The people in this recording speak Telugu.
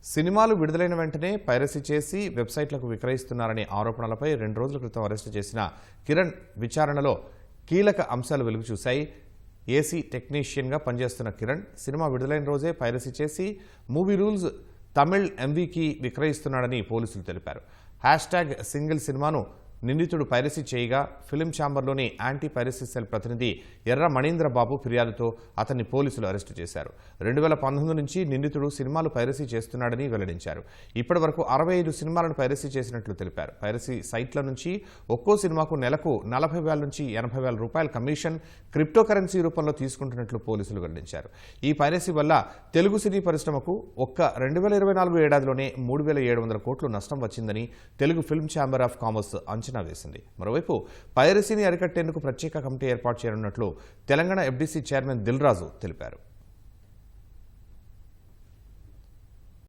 సినిమాలు విడుదలైన వెంటనే పైరసీ చేసి వెబ్సైట్లకు విక్రయిస్తున్నారనే ఆరోపణలపై 2 రోజుల క్రితం అరెస్టు చేసిన కిరణ్ విచారణలో కీలక అంశాలు వెలుగు చూశాయి. ఏసీ టెక్నీషియన్గా పనిచేస్తున్న కిరణ్ సినిమా విడుదలైన రోజే పైరసీ చేసి మూవీ రూల్స్ తమిళ్ ఎంవీకి విక్రయిస్తున్నాడని పోలీసులు తెలిపారు. #సింగిల్ సినిమాను నిందితుడు పైరసీ చేయగా ఫిలిం ఛాంబర్లోని యాంటీ పైరసీ సెల్ ప్రతినిధి ఎర్ర మణీంద్రబాబు ఫిర్యాదుతో అతన్ని పోలీసులు అరెస్టు చేశారు. 2019 నుంచి నిందితుడు సినిమాలు పైరసీ చేస్తున్నాడని వెల్లడించారు. ఇప్పటి వరకు 65 సినిమాలను పైరసీ చేసినట్లు తెలిపారు. పైరసీ సైట్ల నుంచి ఒక్కో సినిమాకు నెలకు 40,000 నుంచి 80,000 రూపాయల కమిషన్ క్రిప్టో కరెన్సీ రూపంలో తీసుకుంటున్నట్లు పోలీసులు వెల్లడించారు. ఈ పైరసీ వల్ల తెలుగు సినీ పరిశ్రమకు ఒక్క 2024 ఏడాదిలోనే 3,700 కోట్లు నష్టం వచ్చిందని Telugu film chamber of commerce అంచనా వేసింది. మరోవైపు పైరసీని అరికట్టేందుకు ప్రత్యేక కమిటీ ఏర్పాటు చేయనున్నట్లు తెలంగాణ ఎఫ్డీసీ చైర్మన్ దిల్ రాజు తెలిపారు.